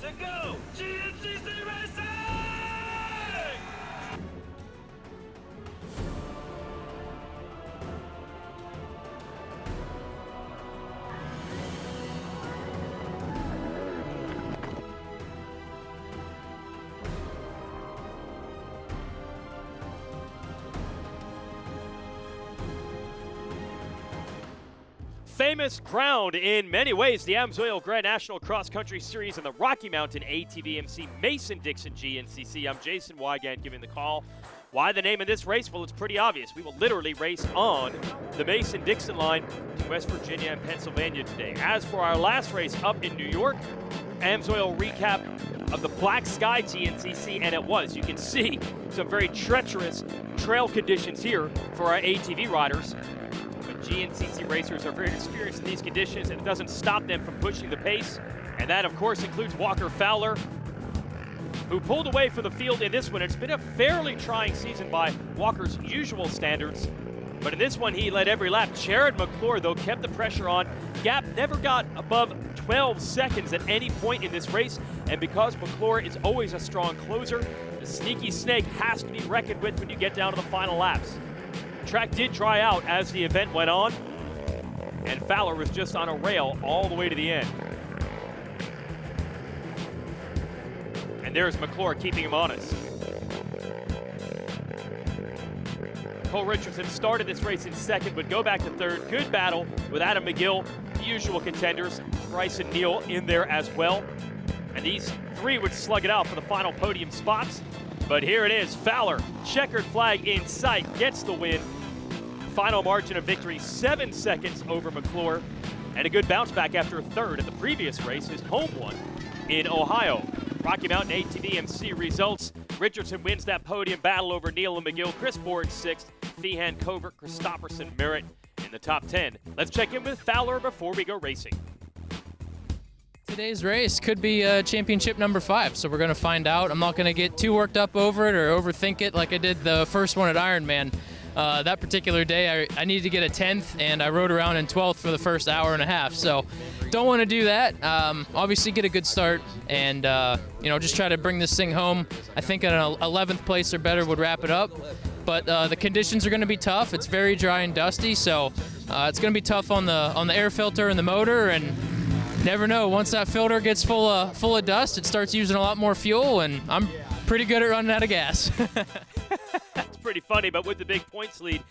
to go! GNCC Racing! Famous ground in many ways, the Amsoil Grand National Cross Country Series and the Rocky Mountain ATV MC Mason-Dixon GNCC. I'm Jason Wygant giving the call. Why the name of this race? Well, it's pretty obvious. We will literally race on the Mason-Dixon line to West Virginia and Pennsylvania today. As for our last race up in New York, Amsoil recap of the Black Sky GNCC, and it was. You can see some very treacherous trail conditions here for our ATV riders. GNCC racers are very experienced in these conditions, and it doesn't stop them from pushing the pace. And that, of course, includes Walker Fowler, who pulled away for the field in this one. It's been a fairly trying season by Walker's usual standards, but in this one, he led every lap. Jared McClure, though, kept the pressure on. Gap never got above 12 seconds at any point in this race, and because McClure is always a strong closer, the sneaky snake has to be reckoned with when you get down to the final laps. Track did dry out as the event went on, and Fowler was just on a rail all the way to the end. And there's McClure keeping him honest. Cole Richardson started this race in second, would go back to third. Good battle with Adam McGill, the usual contenders. Bryson Neal in there as well. And these three would slug it out for the final podium spots. But here it is, Fowler, checkered flag in sight, gets the win. Final margin of victory, 7 seconds over McClure, and a good bounce back after third at the previous race, his home one in Ohio. Rocky Mountain ATV MC results. Richardson wins that podium battle over Neal and McGill. Chris Board sixth, Feehan, Covert, Christopherson, Merritt in the top 10. Let's check in with Fowler before we go racing. Today's race could be championship number 5, so we're going to find out. I'm not going to get too worked up over it or overthink it like I did the first one at Ironman. That particular day, I needed to get a 10th, and I rode around in 12th for the first hour and a half. So don't want to do that. Obviously, get a good start and just try to bring this thing home. I think an 11th place or better would wrap it up. But the conditions are going to be tough. It's very dry and dusty, so it's going to be tough on the air filter and the motor. And never know. Once that filter gets full of dust, it starts using a lot more fuel, and I'm pretty good at running out of gas. That's pretty funny, but with the big points lead,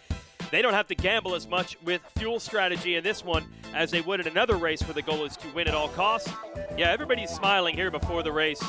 they don't have to gamble as much with fuel strategy in this one as they would in another race where the goal is to win at all costs. Yeah, everybody's smiling here before the race,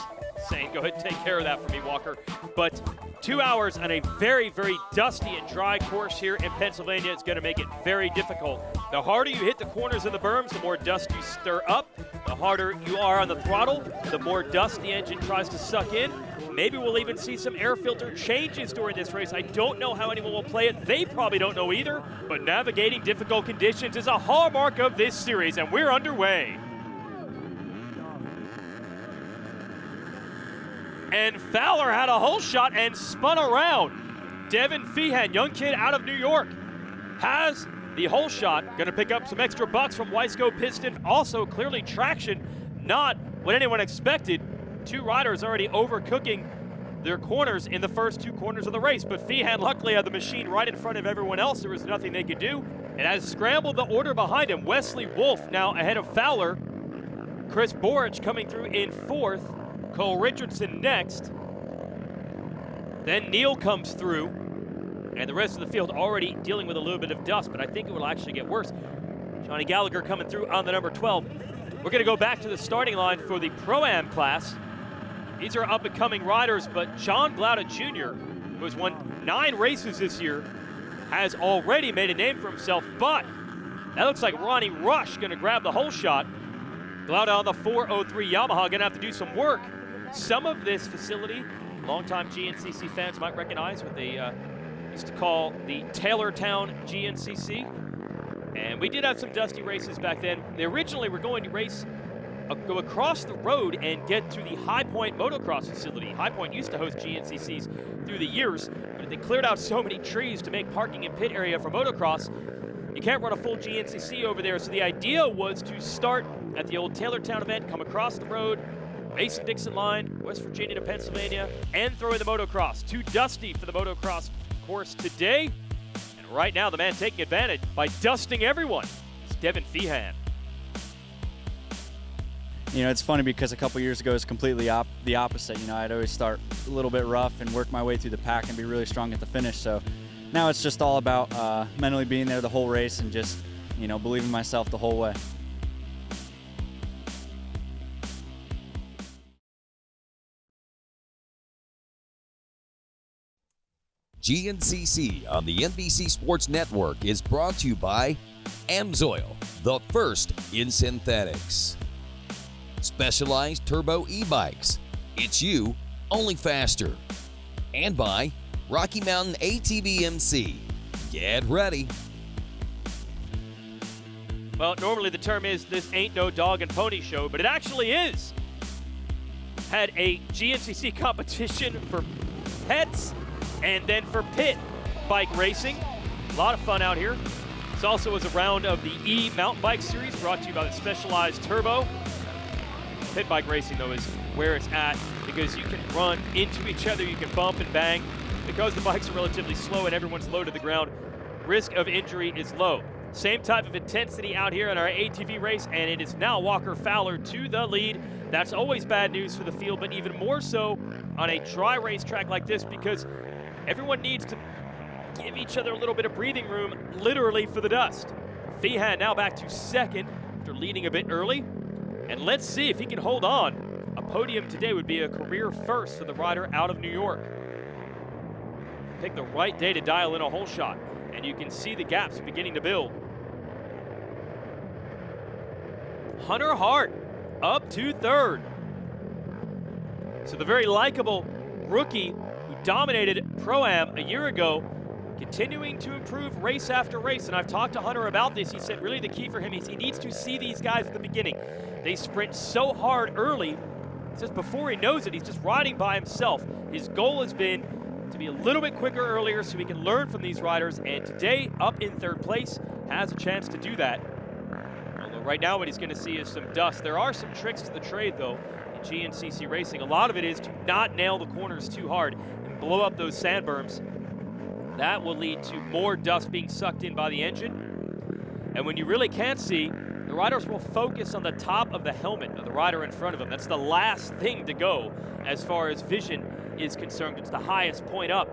saying, go ahead and take care of that for me, Walker. But 2 hours on a very, very dusty and dry course here in Pennsylvania is going to make it very difficult. The harder you hit the corners of the berms, the more dust you stir up. The harder you are on the throttle, the more dust the engine tries to suck in. Maybe we'll even see some air filter changes during this race. I don't know how anyone will play it. They probably don't know either. But navigating difficult conditions is a hallmark of this series, and we're underway. And Fowler had a hole shot and spun around. Devin Feehan, young kid out of New York, has the hole shot. Going to pick up some extra bucks from Wiseco Piston. Also, clearly traction, not what anyone expected. 2 riders already overcooking their corners in the first 2 corners of the race. But Feehan luckily had the machine right in front of everyone else. There was nothing they could do. And has scrambled the order behind him. Wesley Wolf now ahead of Fowler. Chris Borich coming through in 4th. Cole Richardson next. Then Neal comes through. And the rest of the field already dealing with a little bit of dust, but I think it will actually get worse. Johnny Gallagher coming through on the number 12. We're going to go back to the starting line for the Pro-Am class. These are up-and-coming riders, but John Glauda Jr., who has won 9 races this year, has already made a name for himself, but that looks like Ronnie Rush going to grab the hole shot. Glauda on the 403 Yamaha going to have to do some work. Some of this facility, longtime GNCC fans might recognize what they used to call the Taylortown GNCC. And we did have some dusty races back then. They originally were going to race, go across the road and get to the High Point motocross facility. High Point used to host GNCCs through the years, but they cleared out so many trees to make parking and pit area for motocross. You can't run a full GNCC over there, so the idea was to start at the old Taylortown event, come across the road, Mason-Dixon line, West Virginia to Pennsylvania, and throwing the motocross. Too dusty for the motocross course today. And right now, the man taking advantage by dusting everyone is Devin Feehan. You know, it's funny because a couple years ago it was completely the opposite. You know, I'd always start a little bit rough and work my way through the pack and be really strong at the finish. So now it's just all about mentally being there the whole race and just, you know, believing in myself the whole way. GNCC on the NBC Sports Network is brought to you by AMSOIL, the first in synthetics. Specialized Turbo e-bikes. It's you, only faster. And by Rocky Mountain ATV MC. Get ready. Well, normally the term is this ain't no dog and pony show, but it actually is. Had a GNCC competition for pets and then for pit bike racing. A lot of fun out here. This also was a round of the E Mountain Bike Series brought to you by the Specialized Turbo. Pit bike racing, though, is where it's at because you can run into each other, you can bump and bang. Because the bikes are relatively slow and everyone's low to the ground, risk of injury is low. Same type of intensity out here in our ATV race, and it is now Walker Fowler to the lead. That's always bad news for the field, but even more so on a dry racetrack like this because everyone needs to give each other a little bit of breathing room, literally, for the dust. Feehan now back to second after leading a bit early. And let's see if he can hold on. A podium today would be a career first for the rider out of New York. Pick the right day to dial in a hole shot, and you can see the gaps beginning to build. Hunter Hart up to third. So the very likable rookie who dominated Pro-Am a year ago, continuing to improve race after race. And I've talked to Hunter about this. He said really the key for him is he needs to see these guys at the beginning. They sprint so hard early. He says before he knows it, he's just riding by himself. His goal has been to be a little bit quicker earlier so he can learn from these riders. And today, up in third place, has a chance to do that. Although right now what he's going to see is some dust. There are some tricks to the trade, though, in GNCC racing. A lot of it is to not nail the corners too hard and blow up those sand berms. That will lead to more dust being sucked in by the engine. And when you really can't see, the riders will focus on the top of the helmet of the rider in front of them. That's the last thing to go as far as vision is concerned. It's the highest point up.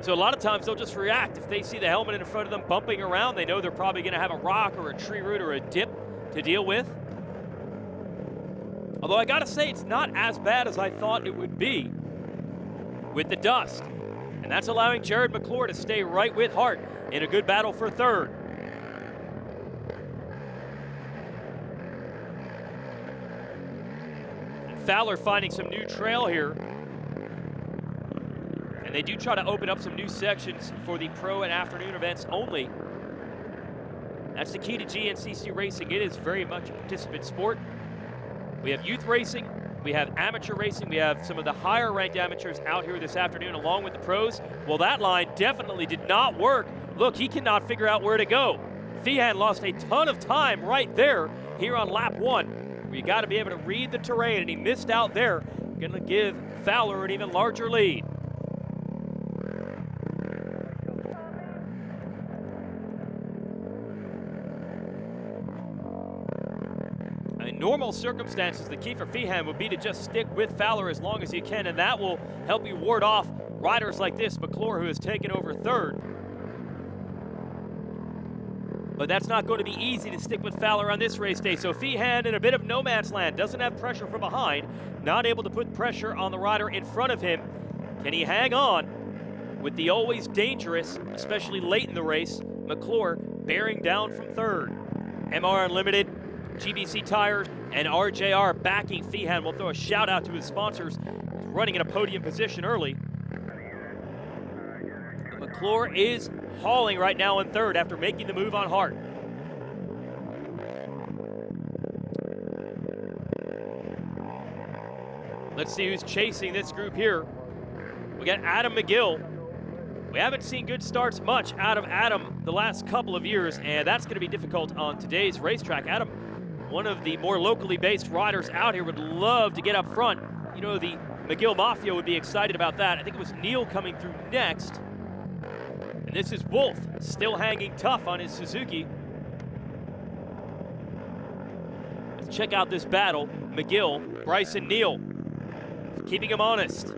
So a lot of times they'll just react. If they see the helmet in front of them bumping around, they know they're probably going to have a rock or a tree root or a dip to deal with. Although I got to say, it's not as bad as I thought it would be with the dust. And that's allowing Jared McClure to stay right with Hart in a good battle for third. And Fowler finding some new trail here. And they do try to open up some new sections for the pro and afternoon events only. That's the key to GNCC racing. It is very much a participant sport. We have youth racing. We have amateur racing. We have some of the higher ranked amateurs out here this afternoon along with the pros. Well, that line definitely did not work. Look, he cannot figure out where to go. Feehan lost a ton of time right there here on lap one. You got to be able to read the terrain, and he missed out there. Going to give Fowler an even larger lead. In normal circumstances, the key for Feehan would be to just stick with Fowler as long as you can, and that will help you ward off riders like this, McClure, who has taken over third. But that's not going to be easy to stick with Fowler on this race day, so Feehan in a bit of no man's land, doesn't have pressure from behind, not able to put pressure on the rider in front of him. Can he hang on with the always dangerous, especially late in the race, McClure bearing down from third? MR Unlimited, GBC Tires, and RJR backing Feehan. We'll throw a shout out to his sponsors. He's running in a podium position early. McClure is hauling right now in third after making the move on Hart. Let's see who's chasing this group here. We got Adam McGill. We haven't seen good starts much out of Adam the last couple of years, and that's going to be difficult on today's racetrack. Adam one of the more locally based riders out here, would love to get up front. You know, the McGill Mafia would be excited about that. I think it was Neil coming through next. And this is Wolf, still hanging tough on his Suzuki. Let's check out this battle. McGill, Bryson Neal, keeping him honest.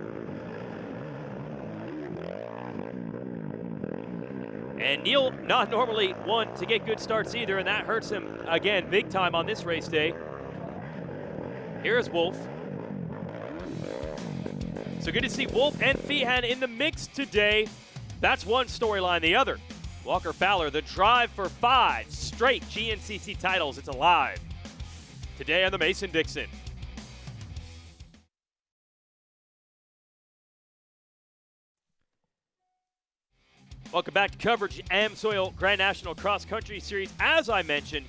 And Neal not normally one to get good starts either, and that hurts him again big time on this race day. Here's Wolf. So good to see Wolf and Feehan in the mix today. That's one storyline. The other, Walker Fowler, the drive for 5 straight GNCC titles. It's alive today on the Mason-Dixon. Welcome back to coverage of AMSOIL Grand National Cross Country Series. As I mentioned,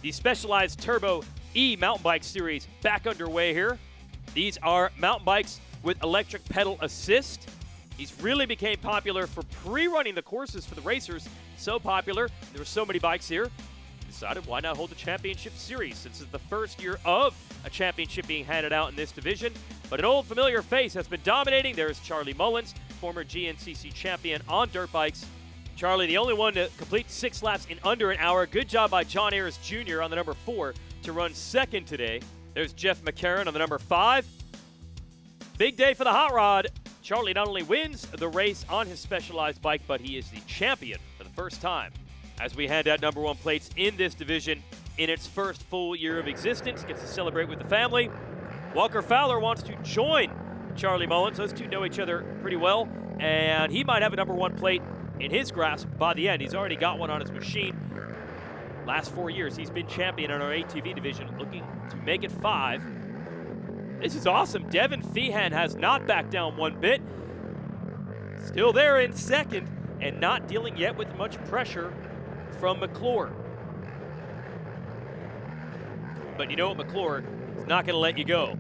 the Specialized Turbo E mountain bike series back underway here. These are mountain bikes with electric pedal assist. These really became popular for pre-running the courses for the racers. So popular, there were so many bikes here, decided why not hold the championship series, since it's the first year of a championship being handed out in this division. But an old familiar face has been dominating. There's Charlie Mullins, former GNCC champion on dirt bikes. Charlie, the only one to complete 6 laps in under an hour. Good job by John Ayers Jr. on the number 4 to run second today. There's Jeff McCarron on the number 5. Big day for the hot rod. Charlie not only wins the race on his Specialized bike, but he is the champion for the first time as we hand out number 1 plates in this division in its first full year of existence. Gets to celebrate with the family. Walker Fowler wants to join Charlie Mullins. Those two know each other pretty well, and he might have a number 1 plate in his grasp by the end. He's already got one on his machine. Last 4 years, he's been champion in our ATV division, looking to make it 5. This is awesome. Devin Feehan has not backed down one bit. Still there in second, and not dealing yet with much pressure from McClure. But you know what, McClure is not going to let you go.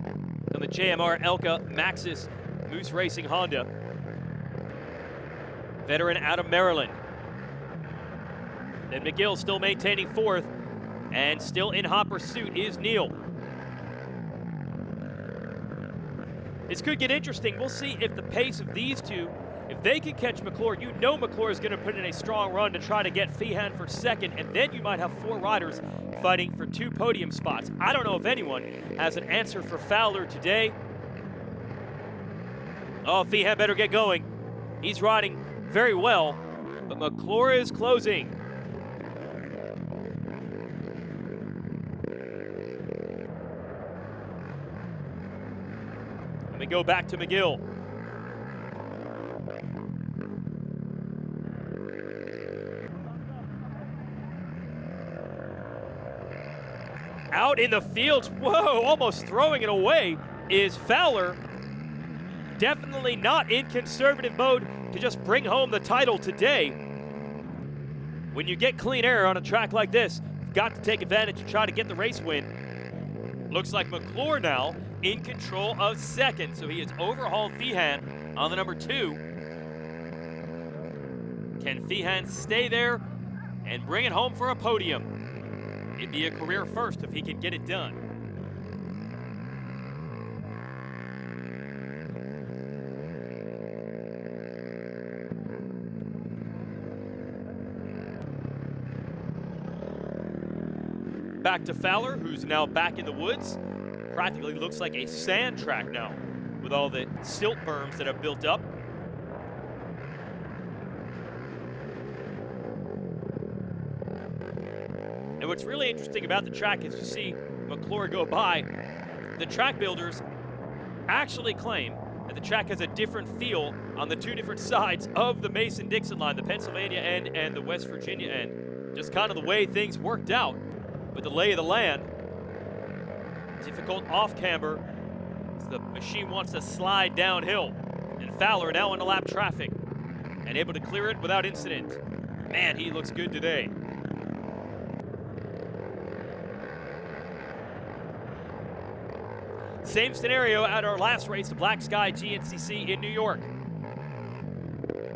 On the JMR Elka Maxxis Moose Racing Honda. Veteran out of Maryland. Then McGill still maintaining 4th, and still in hot pursuit is Neal. This could get interesting. We'll see if the pace of these two, if they can catch McClure, you know McClure is going to put in a strong run to try to get Feehan for second, and then you might have 4 riders fighting for 2 podium spots. I don't know if anyone has an answer for Fowler today. Oh, Feehan better get going. He's riding very well, but McClure is closing. We go back to McGill. Out in the field, whoa, almost throwing it away, is Fowler. Definitely not in conservative mode to just bring home the title today. When you get clean air on a track like this, you've got to take advantage and try to get the race win. Looks like McClure now in control of second, so he has overhauled Feehan on the number 2. Can Feehan stay there and bring it home for a podium? It'd be a career first if he can get it done. Back to Fowler, who's now back in the woods. Practically looks like a sand track now with all the silt berms that have built up. And what's really interesting about the track is you see McClure go by. The track builders actually claim that the track has a different feel on the 2 different sides of the Mason-Dixon line, the Pennsylvania end and the West Virginia end. Just kind of the way things worked out with the lay of the land. Difficult off camber as the machine wants to slide downhill. And Fowler now into lap traffic and able to clear it without incident. Man, he looks good today. Same scenario at our last race, the Black Sky GNCC in New York.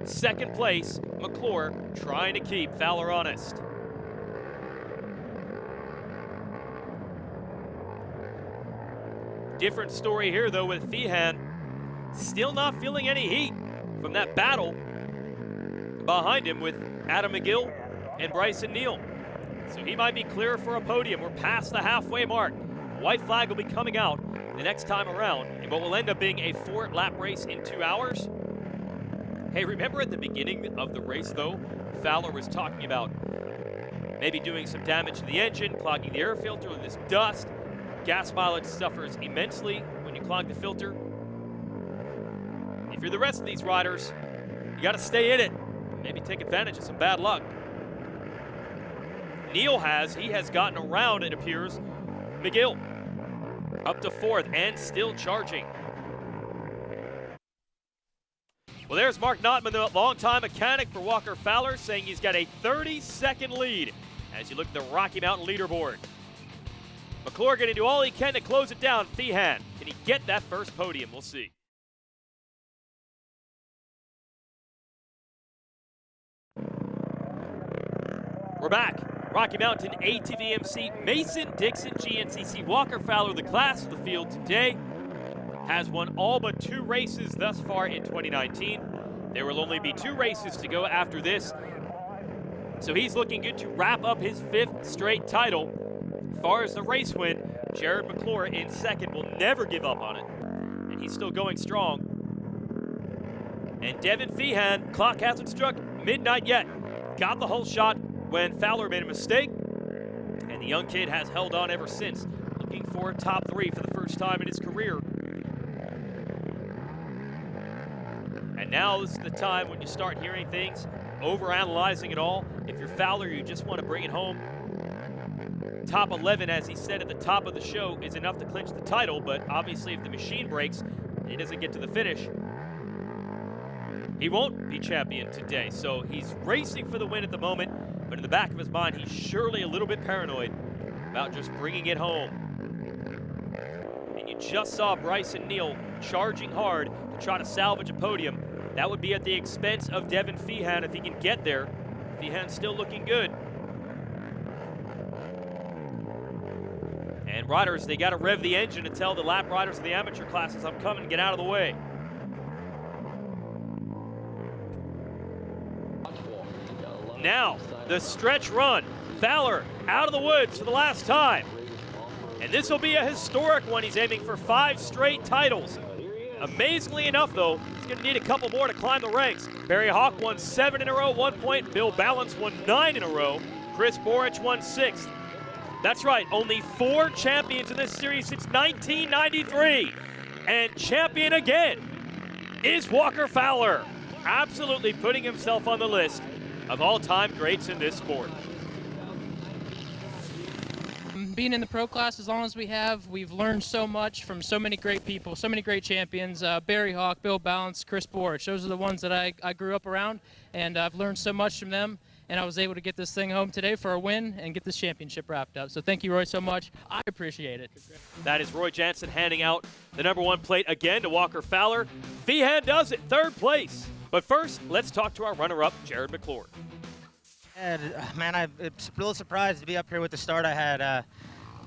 Second place, McClure trying to keep Fowler honest. Different story here, though, with Feehan still not feeling any heat from that battle behind him with Adam McGill and Bryson Neal. So he might be clear for a podium. We're past the halfway mark. White flag will be coming out the next time around in what will end up being a 4-lap race in 2 hours. Hey, remember at the beginning of the race, though, Fowler was talking about maybe doing some damage to the engine, clogging the air filter with this dust. Gas mileage suffers immensely when you clog the filter. If you're the rest of these riders, you got to stay in it. Maybe take advantage of some bad luck. Neal he has gotten around, it appears, McGill up to 4th and still charging. Well, there's Mark Notman, the longtime mechanic for Walker Fowler, saying he's got a 30-second lead as you look at the Rocky Mountain leaderboard. McClure going to do all he can to close it down. Feehan, can he get that first podium? We'll see. We're back. Rocky Mountain ATV MC Mason Dixon GNCC Walker Fowler, the class of the field today, has won all but 2 races thus far in 2019. There will only be 2 races to go after this. So he's looking good to wrap up his 5th straight title. As far as the race win, Jared McClure in 2nd will never give up on it. And he's still going strong. And Devin Feehan, clock hasn't struck midnight yet. Got the whole shot when Fowler made a mistake. And the young kid has held on ever since. Looking for top 3 for the first time in his career. And now this is the time when you start hearing things, overanalyzing it all. If you're Fowler, you just want to bring it home. Top 11, as he said at the top of the show, is enough to clinch the title, but obviously if the machine breaks and he doesn't get to the finish, he won't be champion today. So he's racing for the win at the moment, but in the back of his mind, he's surely a little bit paranoid about just bringing it home. And you just saw Bryson Neal charging hard to try to salvage a podium. That would be at the expense of Devin Feehan if he can get there. Feehan's still looking good. And riders, they got to rev the engine to tell the lap riders of the amateur classes, I'm coming, get out of the way. Now, the stretch run. Fowler out of the woods for the last time. And this will be a historic one. He's aiming for 5 straight titles. Amazingly enough, though, he's going to need a couple more to climb the ranks. Barry Hawk won 7 in a row, 1 point. Bill Balance won 9 in a row. Chris Borich won 6. That's right, only 4 champions in this series since 1993. And champion again is Walker Fowler. Absolutely putting himself on the list of all-time greats in this sport. Being in the pro class as long as we have, we've learned so much from so many great people, so many great champions. Barry Hawk, Bill Balance, Chris Borich. Those are the ones that I grew up around, and I've learned so much from them. And I was able to get this thing home today for a win and get this championship wrapped up. So thank you, Roy, so much. I appreciate it. That is Roy Jansen handing out the #1 plate again to Walker Fowler. Feehan does it, 3rd place. But first, let's talk to our runner-up, Jared McClure. Yeah, man, I'm a little surprised to be up here with the start I had.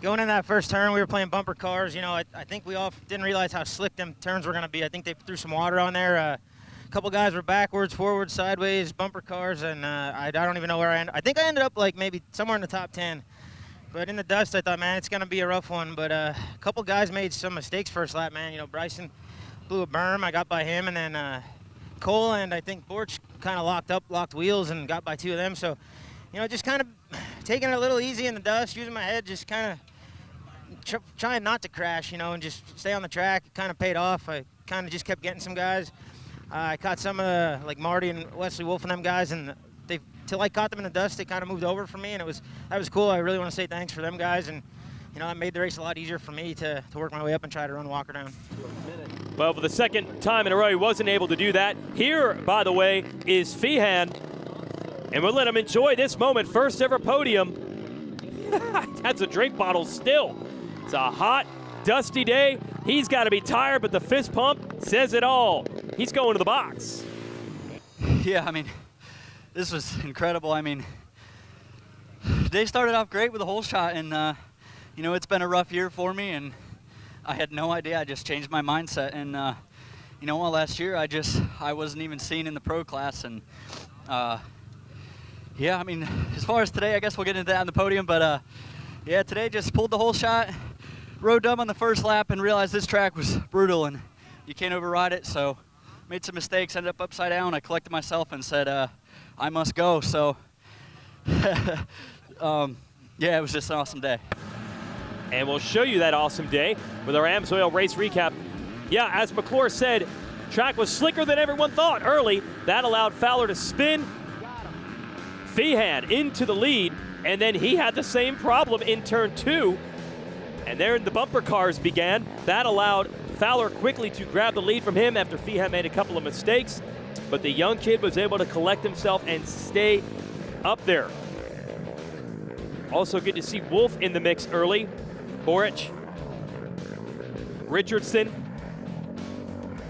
Going in that first turn, we were playing bumper cars. You know, I think we all didn't realize how slick them turns were going to be. I think they threw some water on there. A couple guys were backwards, forwards, sideways, bumper cars, and I don't even know where I ended. I think I ended up like maybe somewhere in the top 10. But in the dust, I thought, man, it's going to be a rough one. But a couple guys made some mistakes first lap, man. You know, Bryson blew a berm. I got by him, and then Cole and I think Borch kind of locked wheels and got by 2 of them. So, you know, just kind of taking it a little easy in the dust, using my head, just kind of trying not to crash, you know, and just stay on the track. It kind of paid off. I kind of just kept getting some guys. I caught some of the, like Marty and Wesley Wolf and them guys, and till I caught them in the dust, they kind of moved over for me, and that was cool. I really want to say thanks for them guys, and you know, that made the race a lot easier for me to work my way up and try to run Walker down. Well, for the 2nd time in a row, he wasn't able to do that. Here, by the way, is Feehan, and we'll let him enjoy this moment. First ever podium. That's a drink bottle still. It's a hot, dusty day. He's got to be tired, but the fist pump says it all. He's going to the box. Yeah, I mean, this was incredible. I mean, they started off great with a whole shot, and you know, it's been a rough year for me, and I had no idea. I just changed my mindset, and you know what? Last year I wasn't even seen in the pro class, and yeah, I mean, as far as today, I guess we'll get into that on the podium, but yeah, today just pulled the whole shot, rode dumb on the first lap, and realized this track was brutal and you can't override it. So made some mistakes, ended up upside down. I collected myself and said, I must go. So yeah, it was just an awesome day. And we'll show you that awesome day with our AMSOIL race recap. Yeah, as McClure said, track was slicker than everyone thought early. That allowed Fowler to spin Feehan into the lead, and then he had the same problem in turn 2. And there the bumper cars began. That allowed Fowler quickly to grab the lead from him after Feehan made a couple of mistakes. But the young kid was able to collect himself and stay up there. Also good to see Wolf in the mix early. Boric, Richardson.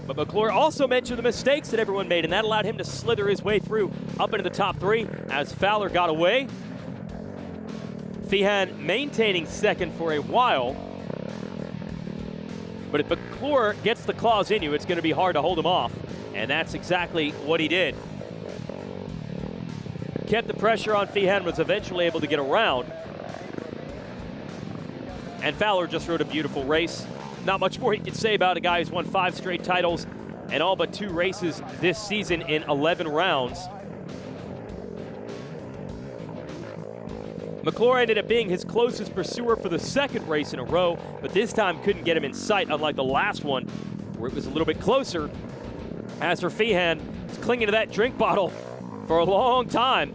But McClure also mentioned the mistakes that everyone made, and that allowed him to slither his way through up into the top 3 as Fowler got away. Feehan maintaining second for a while. But if McClure gets the claws in you, it's going to be hard to hold him off. And that's exactly what he did. Kept the pressure on Feehan, was eventually able to get around. And Fowler just rode a beautiful race. Not much more you can say about a guy who's won 5 straight titles and all but 2 races this season in 11 rounds. McClure ended up being his closest pursuer for the 2nd race in a row, but this time couldn't get him in sight, unlike the last one, where it was a little bit closer. As for Feehan, he's clinging to that drink bottle for a long time,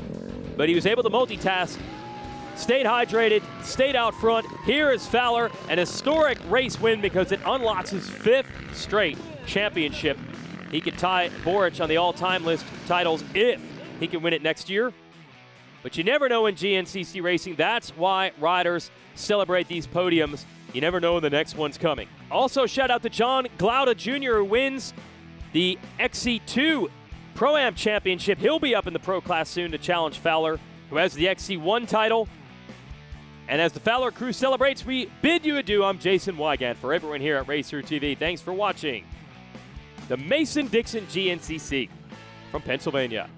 but he was able to multitask, stayed hydrated, stayed out front. Here is Fowler, an historic race win because it unlocks his 5th straight championship. He could tie Boric on the all-time list titles if he can win it next year. But you never know in GNCC racing. That's why riders celebrate these podiums. You never know when the next one's coming. Also, shout out to John Glauda Jr., who wins the XC2 Pro-Am Championship. He'll be up in the pro class soon to challenge Fowler, who has the XC1 title. And as the Fowler crew celebrates, we bid you adieu. I'm Jason Wygant for everyone here at Racer TV. Thanks for watching the Mason-Dixon GNCC from Pennsylvania.